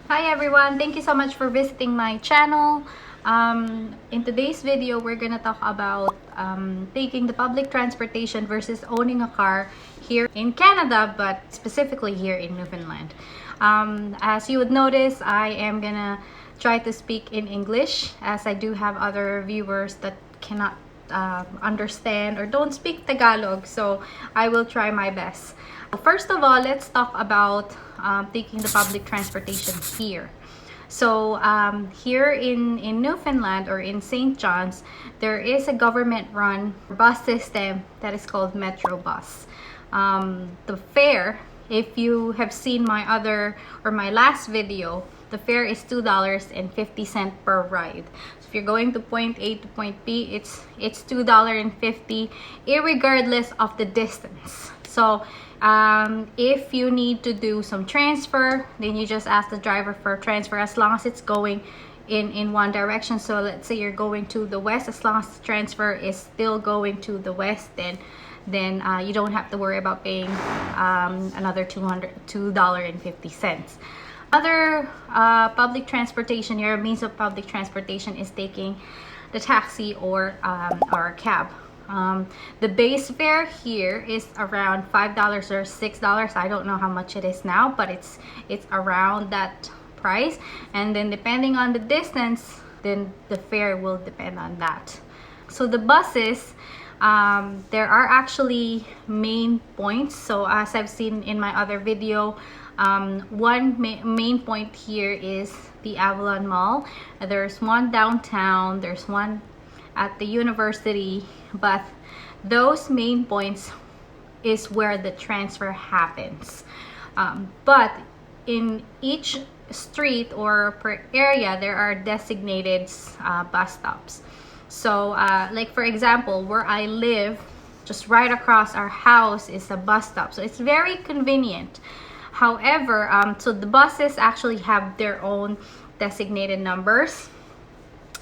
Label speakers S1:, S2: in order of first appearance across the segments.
S1: Hi everyone, thank you so much for visiting my channel. In today's video, we're gonna talk about taking the public transportation versus owning a car here in Canada, but specifically here in Newfoundland. As you would notice, I am gonna try to speak in English, as I do have other viewers that cannot understand or don't speak Tagalog, so I will try my best. First of all, let's talk about taking the public transportation here. So here in Newfoundland or in St. John's, there is a government-run bus system that is called Metro Bus. The fare, if you have seen my other or my last video, the fare is $2.50 per ride. So if you're going to point A to point B, it's $2.50 irregardless of the distance. So if you need to do some transfer, then you just ask the driver for a transfer as long as it's going in one direction. So let's say you're going to the west, as long as the transfer is still going to the west, then you don't have to worry about paying another $2.50. Other public transportation, your means of public transportation is taking the taxi or a cab. The base fare here is around $5 or $6. I don't know how much it is now, but it's around that price. And then depending on the distance, then the fare will depend on that. So the buses, there are actually main points. So as I've seen in my other video, one main point here is the Avalon Mall. There's one downtown, there's one at the university, but those main points is where the transfer happens. But in each street or per area, there are designated bus stops. So like for example, where I live, just right across our house is a bus stop, so it's very convenient. However, so the buses actually have their own designated numbers.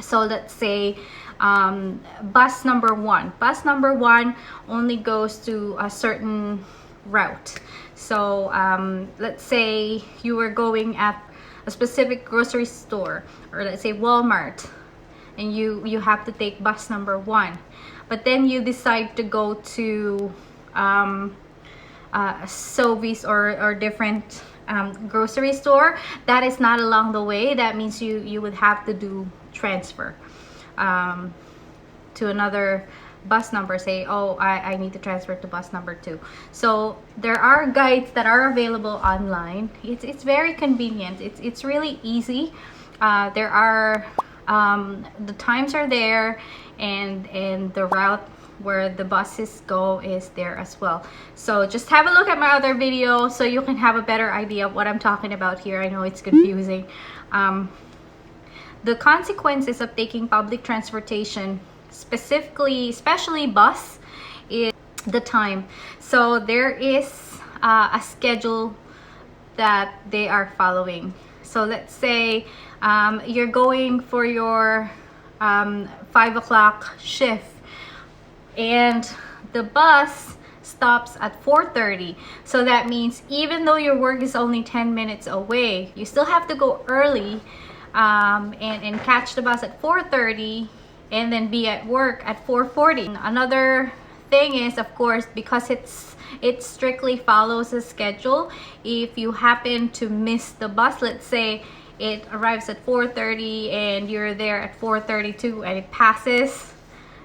S1: So let's say bus number one only goes to a certain route. So let's say you were going at a specific grocery store, or let's say Walmart, and you have to take bus number 1, but then you decide to go to Sobeys or different grocery store that is not along the way. That means you would have to do transfer to another bus number. Say, oh, I need to transfer to bus number 2. So there are guides that are available online. It's very convenient. It's really easy. There are the times are there, and the route where the buses go is there as well. So just have a look at my other video so you can have a better idea of what I'm talking about here. I know it's confusing. The consequences of taking public transportation, especially bus, is the time. So there is a schedule that they are following. So let's say you're going for your 5 o'clock shift, and the bus stops at 4:30. So that means even though your work is only 10 minutes away, you still have to go early and catch the bus at 4:30 and then be at work at 4:40. Another thing is, of course, because it strictly follows a schedule. If you happen to miss the bus, let's say it arrives at 4:30 and you're there at 4:32 and it passes,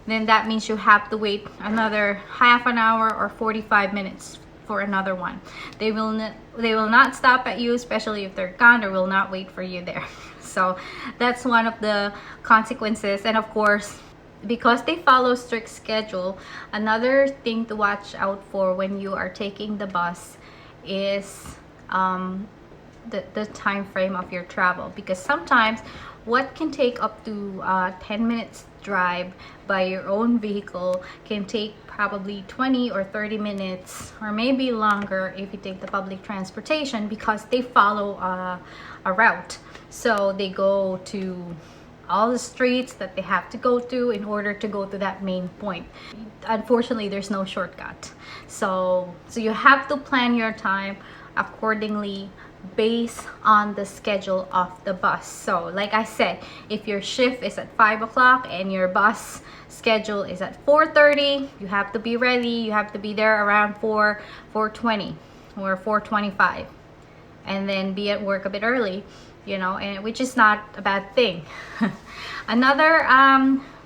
S1: then that means you have to wait another half an hour or 45 minutes for another one. They will not stop at you, especially if they're gone, or will not wait for you there. So that's one of the consequences. And of course, because they follow strict schedule, another thing to watch out for when you are taking the bus is the time frame of your travel, because sometimes what can take up to 10 minutes drive by your own vehicle can take probably 20 or 30 minutes or maybe longer if you take the public transportation, because they follow a route. So they go to all the streets that they have to go to in order to go to that main point. Unfortunately, there's no shortcut. So you have to plan your time accordingly based on the schedule of the bus. So like I said, if your shift is at 5 o'clock and your bus schedule is at 4:30, you have to be ready. You have to be there around 4:20 or 4:25, and then be at work a bit early, you know, and which is not a bad thing. Another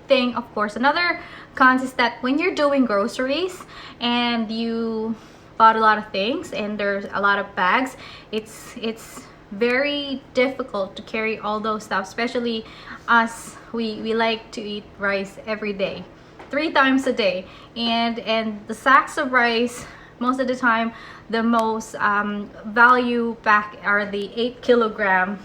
S1: thing, of course, another cons is that when you're doing groceries and you bought a lot of things and there's a lot of bags, it's very difficult to carry all those stuff, especially us. We like to eat rice every day, 3 times a day, and the sacks of rice, most of the time the most value pack are the 8 kilogram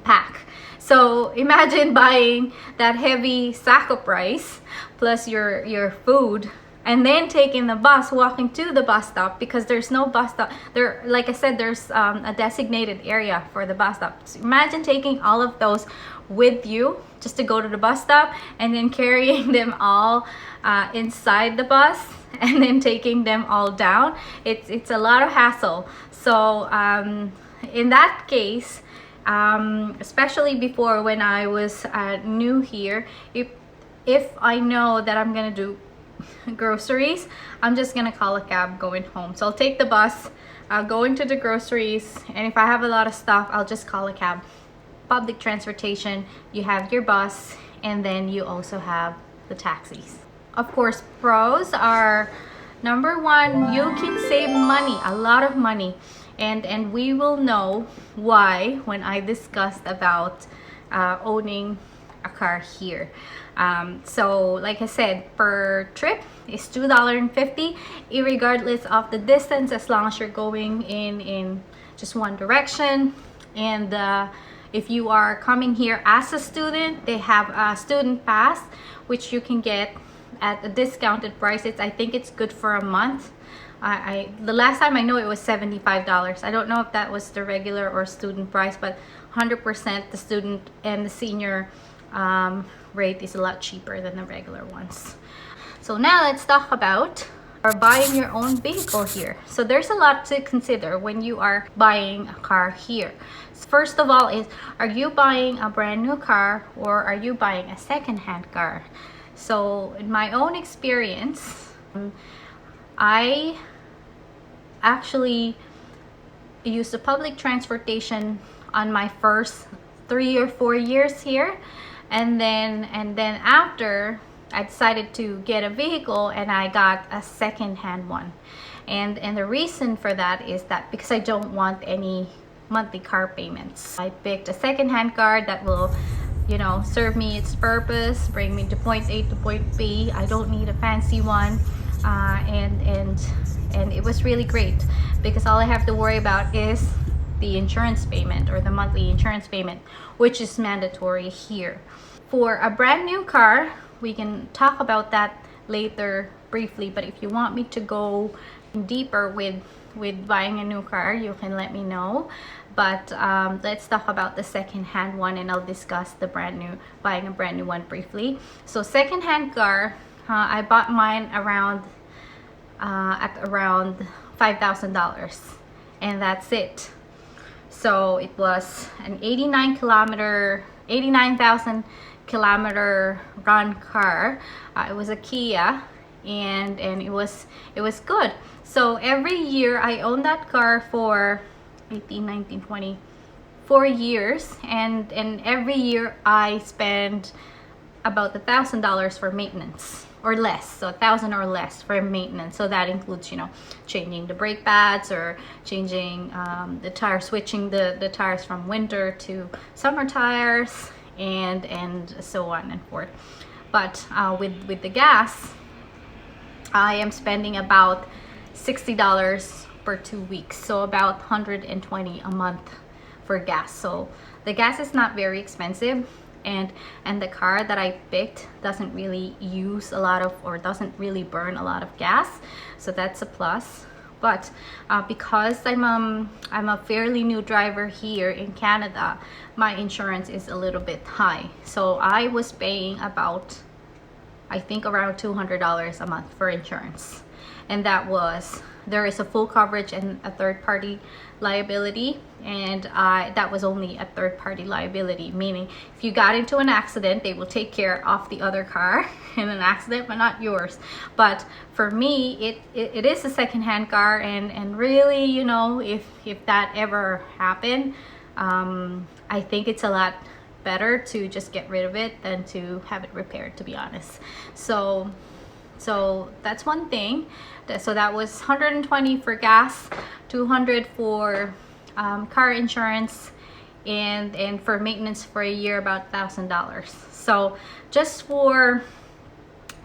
S1: pack. So imagine buying that heavy sack of rice plus your food, and then taking the bus, walking to the bus stop, because there's no bus stop there. Like I said, there's a designated area for the bus stop. So imagine taking all of those with you just to go to the bus stop, and then carrying them all inside the bus, and then taking them all down. It's a lot of hassle. So in that case, especially before, when I was new here, if I know that I'm gonna do groceries, I'm just gonna call a cab going home. So I'll take the bus, I'll go into the groceries, and if I have a lot of stuff, I'll just call a cab. Public transportation, you have your bus, and then you also have the taxis. Of course, pros are, number one, you can save money, a lot of money, and we will know why when I discussed about owning a car here. So like I said, per trip is $2.50 irregardless of the distance, as long as you're going in just one direction. And if you are coming here as a student, they have a student pass which you can get at a discounted price. I think it's good for a month. The last time I know it was $75. I don't know if that was the regular or student price, but 100% the student and the senior rate is a lot cheaper than the regular ones. So now let's talk about buying your own vehicle here. So there's a lot to consider when you are buying a car here. First of all is, are you buying a brand new car or are you buying a second-hand car? So in my own experience, I actually used the public transportation on my first 3 or 4 years here, and then after I decided to get a vehicle, and I got a second-hand one. And the reason for that is that because I don't want any monthly car payments, I picked a second-hand car that will, you know, serve me its purpose, bring me to point A to point B. I don't need a fancy one, and it was really great because all I have to worry about is the insurance payment, or the monthly insurance payment, which is mandatory here. For a brand new car, we can talk about that later briefly, but if you want me to go deeper with buying a new car, you can let me know. But let's talk about the second-hand one, and I'll discuss the buying a brand new one briefly. So second-hand car, I bought mine at around $5,000, and that's it. So it was an 89,000 kilometer run car. It was a Kia, and it was good. So every year I owned that car for 18, 19, 20, 4 years, and every year I spend about $1,000 for maintenance or less. So 1,000 or less for maintenance. So that includes, you know, changing the brake pads or changing the tire, switching the tires from winter to summer tires, and so on and forth. But with the gas, I am spending about $60 per 2 weeks, so about $120 a month for gas. So the gas is not very expensive, and the car that I picked doesn't really use a lot of, or doesn't really burn a lot of gas, so that's a plus. But because I'm a fairly new driver here in Canada, my insurance is a little bit high. So I was paying about, I think, around $200 a month for insurance. and that was there is a full coverage and a third-party liability, and that was only a third-party liability, meaning if you got into an accident, they will take care of the other car in an accident, but not yours. But for me, it is a second-hand car, and really, you know, if that ever happened, I think it's a lot better to just get rid of it than to have it repaired, to be honest. So that's one thing. So that was 120 for gas, 200 for car insurance, and for maintenance for a year about $1,000. So just for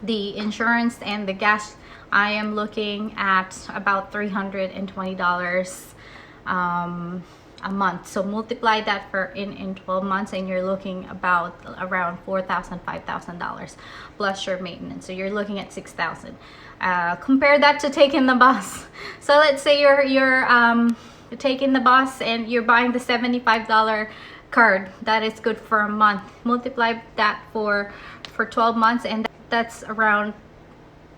S1: the insurance and the gas, I am looking at about $320 a month. So multiply that for in 12 months, and you're looking about around $4,000, $5,000 plus your maintenance. So you're looking at $6,000. Compare that to taking the bus. So let's say you're taking the bus and you're buying the $75 card. That is good for a month. Multiply that for 12 months, and that's around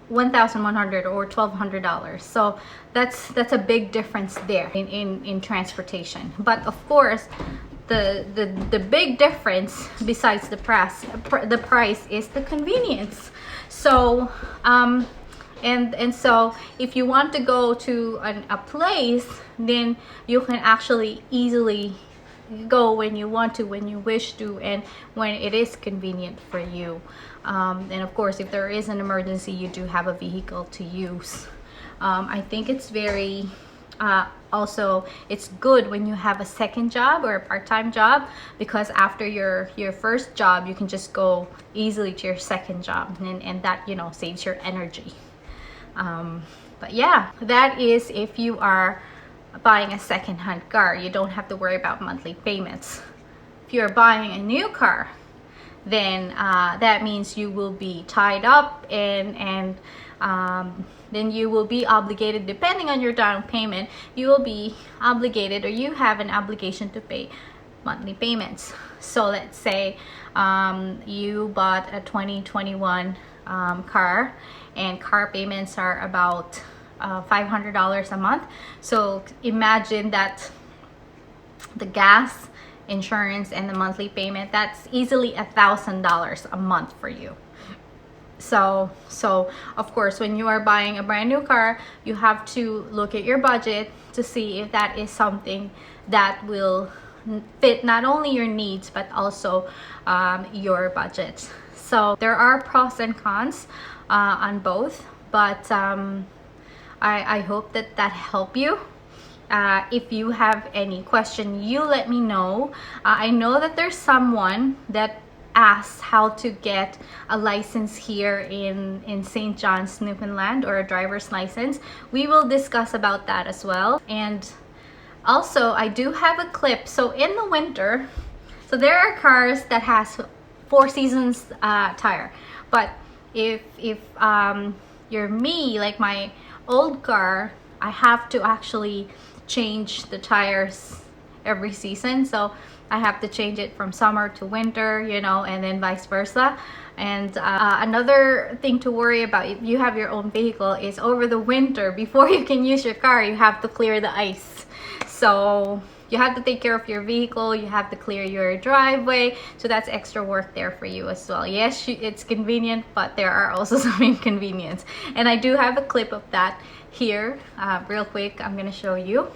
S1: $1,100 or $1,200. So that's a big difference there in transportation. But of course, the big difference besides the price is the convenience. So and so if you want to go to a place, then you can actually easily go when you want to, when you wish to, and when it is convenient for you. And of course, if there is an emergency, you do have a vehicle to use. I think it's very also it's good when you have a second job or a part-time job, because after your first job, you can just go easily to your second job, and that, you know, saves your energy. But yeah, that is if you are buying a second-hand car. You don't have to worry about monthly payments. If you're buying a new car, then that means you will be tied up, and then you will be obligated, depending on your down payment, you will be obligated, or you have an obligation to pay monthly payments. So let's say you bought a 2021 car, and car payments are about $500 a month. So imagine that the gas, insurance, and the monthly payment, that's easily $1,000 a month for you. So of course, when you are buying a brand new car, you have to look at your budget to see if that is something that will fit not only your needs but also your budget. So there are pros and cons on both, but I hope that helped you. If you have any question, you let me know. I know that there's someone that asked how to get a license here in St. John's, Newfoundland, or a driver's license. We will discuss about that as well. And also, I do have a clip. So in the winter, so there are cars that has 4 seasons tire, but if you're me, like my old car, I have to actually change the tires every season. So I have to change it from summer to winter, you know, and then vice versa. And another thing to worry about if you have your own vehicle is over the winter, before you can use your car, you have to clear the ice. So you have to take care of your vehicle, you have to clear your driveway, so that's extra work there for you as well. Yes, it's convenient, but there are also some inconvenience. And I do have a clip of that here. Real quick, I'm gonna show you.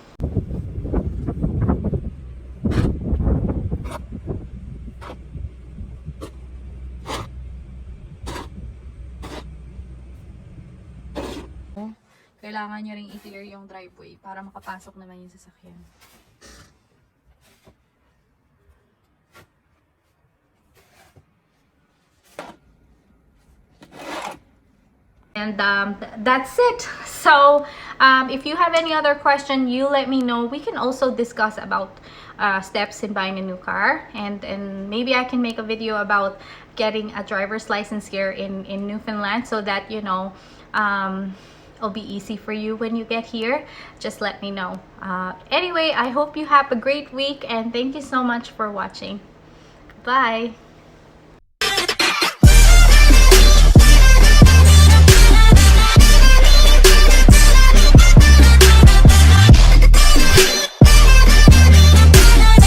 S1: Kailangan nyo ring i-clear yung driveway para makapasok naman yung sasakyan. And that's it. So if you have any other question, you let me know. We can also discuss about steps in buying a new car, and maybe I can make a video about getting a driver's license here in Newfoundland, so that, you know, it'll be easy for you when you get here. Just let me know. Anyway, I hope you have a great week, and thank you so much for watching. Bye.